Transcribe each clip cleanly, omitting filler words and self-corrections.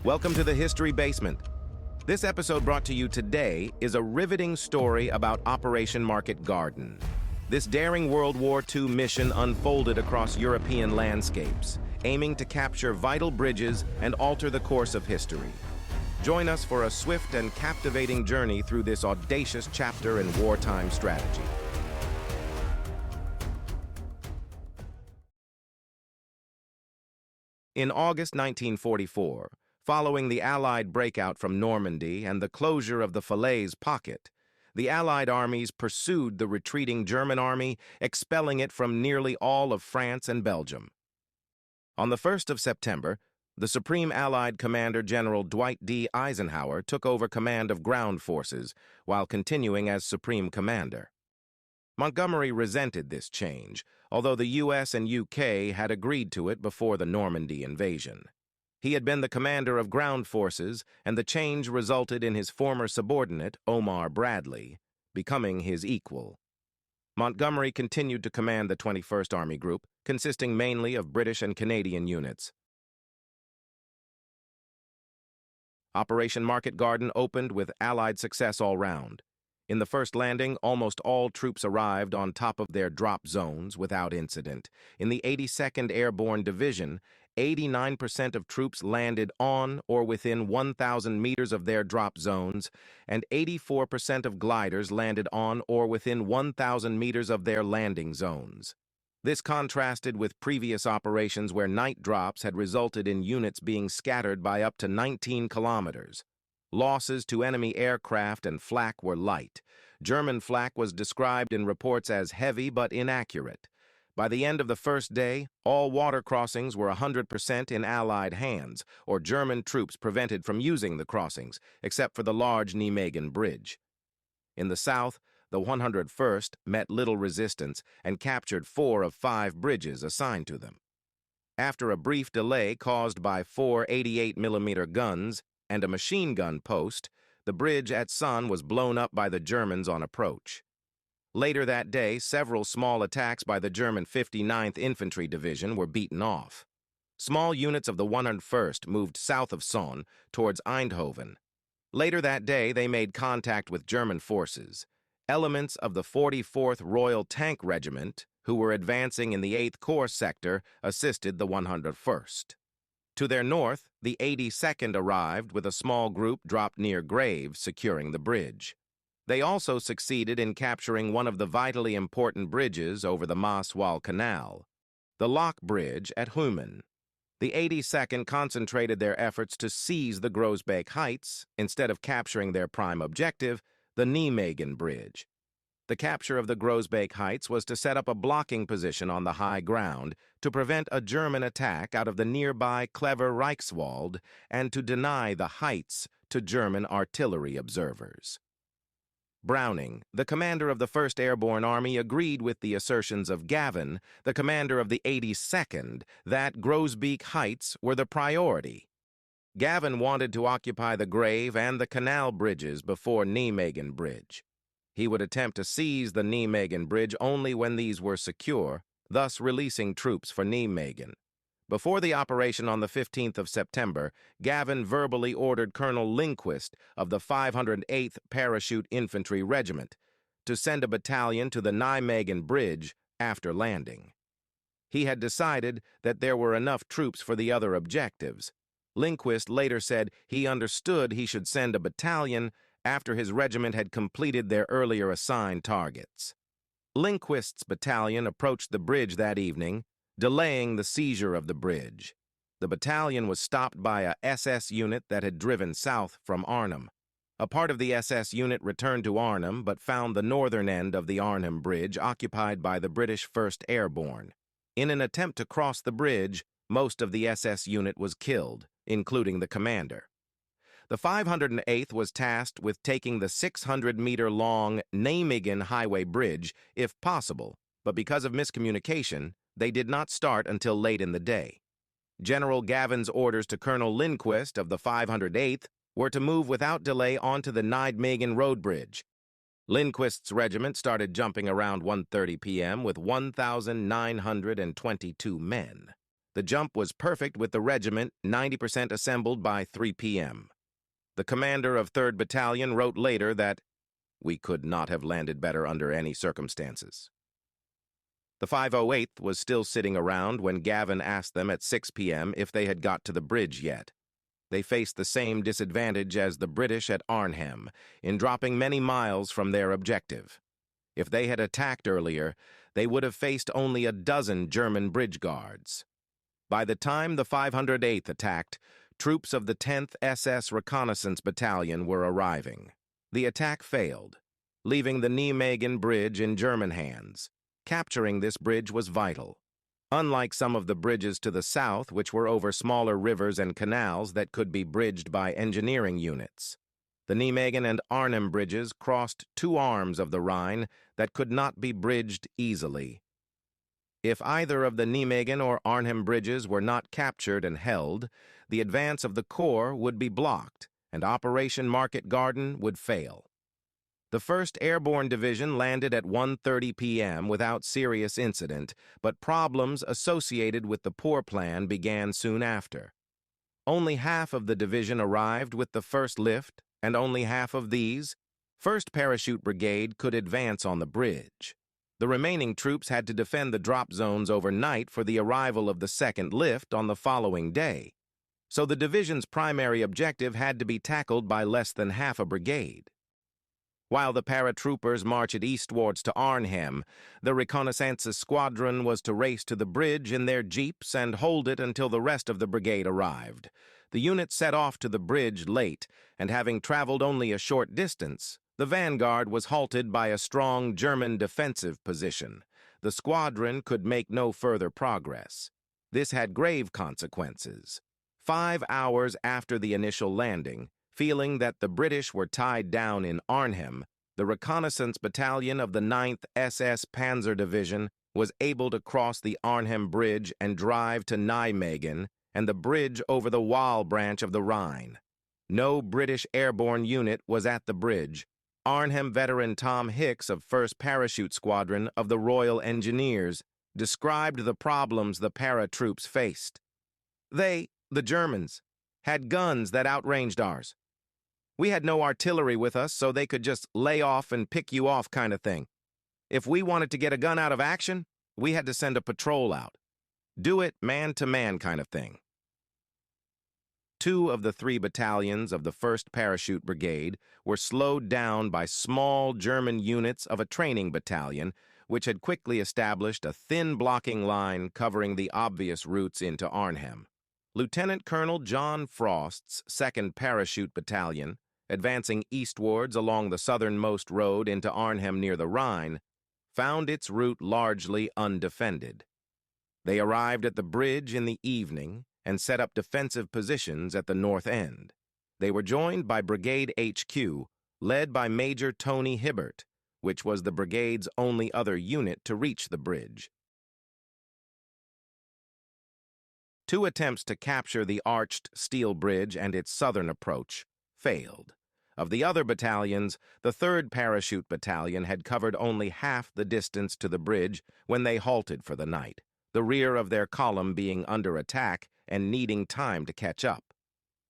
Welcome to the History Basement. This episode brought to you today is a riveting story about Operation Market Garden. This daring World War II mission unfolded across European landscapes, aiming to capture vital bridges and alter the course of history. Join us for a swift and captivating journey through this audacious chapter in wartime strategy. In August 1944, following the Allied breakout from Normandy and the closure of the Falaise Pocket, the Allied armies pursued the retreating German army, expelling it from nearly all of France and Belgium. On the 1st of September, the Supreme Allied Commander General Dwight D. Eisenhower took over command of ground forces while continuing as Supreme Commander. Montgomery resented this change, although the US and UK had agreed to it before the Normandy invasion. He had been the commander of ground forces, and the change resulted in his former subordinate, Omar Bradley, becoming his equal. Montgomery continued to command the 21st Army Group, consisting mainly of British and Canadian units. Operation Market Garden opened with Allied success all round. In the first landing, almost all troops arrived on top of their drop zones without incident. In the 82nd Airborne Division, 89% of troops landed on or within 1,000 meters of their drop zones, and 84% of gliders landed on or within 1,000 meters of their landing zones. This contrasted with previous operations where night drops had resulted in units being scattered by up to 19 kilometers. Losses to enemy aircraft and flak were light. German flak was described in reports as heavy but inaccurate. By the end of the first day, all water crossings were 100% in Allied hands, or German troops prevented from using the crossings, except for the large Nijmegen Bridge. In the south, the 101st met little resistance and captured 4 of 5 bridges assigned to them. After a brief delay caused by 4 88mm guns and a machine gun post, the bridge at Sun was blown up by the Germans on approach. Later that day, several small attacks by the German 59th Infantry Division were beaten off. Small units of the 101st moved south of Son towards Eindhoven. Later that day, they made contact with German forces. Elements of the 44th Royal Tank Regiment, who were advancing in the 8th Corps sector, assisted the 101st. To their north, the 82nd arrived with a small group dropped near Graves, securing the bridge. They also succeeded in capturing one of the vitally important bridges over the Maas-Waal Canal, the Lock Bridge at Humen. The 82nd concentrated their efforts to seize the Groesbeek Heights instead of capturing their prime objective, the Nijmegen Bridge. The capture of the Groesbeek Heights was to set up a blocking position on the high ground to prevent a German attack out of the nearby Clever Reichswald and to deny the heights to German artillery observers. Browning, the commander of the 1st Airborne Army, agreed with the assertions of Gavin, the commander of the 82nd, that Groesbeek Heights were the priority. Gavin wanted to occupy the Grave and the Canal bridges before Nijmegen Bridge. He would attempt to seize the Nijmegen Bridge only when these were secure, thus releasing troops for Nijmegen. Before the operation on the 15th of September, Gavin verbally ordered Colonel Lindquist of the 508th Parachute Infantry Regiment to send a battalion to the Nijmegen Bridge after landing. He had decided that there were enough troops for the other objectives. Lindquist later said he understood he should send a battalion after his regiment had completed their earlier assigned targets. Lindquist's battalion approached the bridge that evening, delaying the seizure of the bridge. The battalion was stopped by a SS unit that had driven south from Arnhem. A part of the SS unit returned to Arnhem but found the northern end of the Arnhem Bridge occupied by the British 1st Airborne. In an attempt to cross the bridge, most of the SS unit was killed, including the commander. The 508th was tasked with taking the 600-meter-long Nijmegen Highway Bridge if possible, but because of miscommunication, they did not start until late in the day. General Gavin's orders to Colonel Lindquist of the 508th were to move without delay onto the Nijmegen Road Bridge. Lindquist's regiment started jumping around 1:30 p.m. with 1,922 men. The jump was perfect with the regiment 90% assembled by 3 p.m. The commander of 3rd Battalion wrote later that, "We could not have landed better under any circumstances." The 508th was still sitting around when Gavin asked them at 6 p.m. if they had got to the bridge yet. They faced the same disadvantage as the British at Arnhem in dropping many miles from their objective. If they had attacked earlier, they would have faced only a dozen German bridge guards. By the time the 508th attacked, troops of the 10th SS Reconnaissance Battalion were arriving. The attack failed, leaving the Nijmegen Bridge in German hands. Capturing this bridge was vital. Unlike some of the bridges to the south, which were over smaller rivers and canals that could be bridged by engineering units, the Nijmegen and Arnhem bridges crossed 2 arms of the Rhine that could not be bridged easily. If either of the Nijmegen or Arnhem bridges were not captured and held, the advance of the Corps would be blocked, and Operation Market Garden would fail. The 1st Airborne Division landed at 1:30 p.m. without serious incident, but problems associated with the poor plan began soon after. Only half of the division arrived with the first lift, and only half of these, 1st Parachute Brigade, could advance on the bridge. The remaining troops had to defend the drop zones overnight for the arrival of the 2nd lift on the following day. So the division's primary objective had to be tackled by less than half a brigade. While the paratroopers marched eastwards to Arnhem, the reconnaissance squadron was to race to the bridge in their jeeps and hold it until the rest of the brigade arrived. The unit set off to the bridge late, and having traveled only a short distance, the vanguard was halted by a strong German defensive position. The squadron could make no further progress. This had grave consequences. 5 hours after the initial landing, feeling that the British were tied down in Arnhem, the reconnaissance battalion of the 9th SS Panzer Division was able to cross the Arnhem Bridge and drive to Nijmegen and the bridge over the Waal branch of the Rhine. No British airborne unit was at the bridge. Arnhem veteran Tom Hicks of 1st Parachute Squadron of the Royal Engineers described the problems the paratroops faced. They, the Germans, had guns that outranged ours. We had no artillery with us, so they could just lay off and pick you off kind of thing. If we wanted to get a gun out of action, we had to send a patrol out. Do it man-to-man kind of thing. 2 of the 3 battalions of the 1st Parachute Brigade were slowed down by small German units of a training battalion, which had quickly established a thin blocking line covering the obvious routes into Arnhem. Lieutenant Colonel John Frost's 2nd Parachute Battalion, advancing eastwards along the southernmost road into Arnhem near the Rhine, found its route largely undefended. They arrived at the bridge in the evening and set up defensive positions at the north end. They were joined by Brigade HQ, led by Major Tony Hibbert, which was the brigade's only other unit to reach the bridge. 2 attempts to capture the arched steel bridge and its southern approach failed. Of the other battalions, the 3rd Parachute Battalion had covered only half the distance to the bridge when they halted for the night, the rear of their column being under attack and needing time to catch up.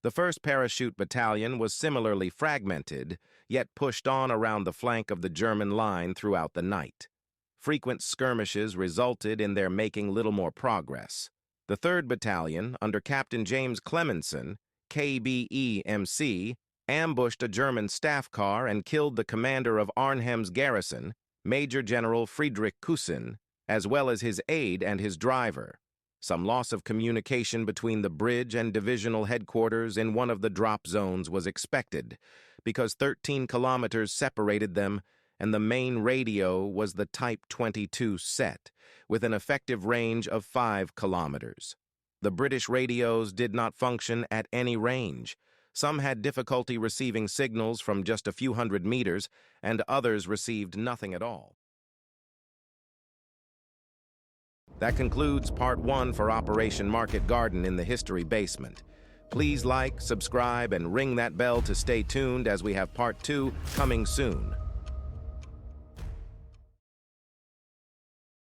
The 1st Parachute Battalion was similarly fragmented, yet pushed on around the flank of the German line throughout the night. Frequent skirmishes resulted in their making little more progress. The 3rd Battalion, under Captain James Clemenson, KBE-MC, ambushed a German staff car and killed the commander of Arnhem's garrison, Major General Friedrich Kusin, as well as his aide and his driver. Some loss of communication between the bridge and divisional headquarters in one of the drop zones was expected, because 13 kilometers separated them, and the main radio was the Type 22 set, with an effective range of 5 kilometers. The British radios did not function at any range. Some had difficulty receiving signals from just a few hundred meters, and others received nothing at all. That concludes Part 1 for Operation Market Garden in the History Basement. Please like, subscribe, and ring that bell to stay tuned as we have Part 2 coming soon.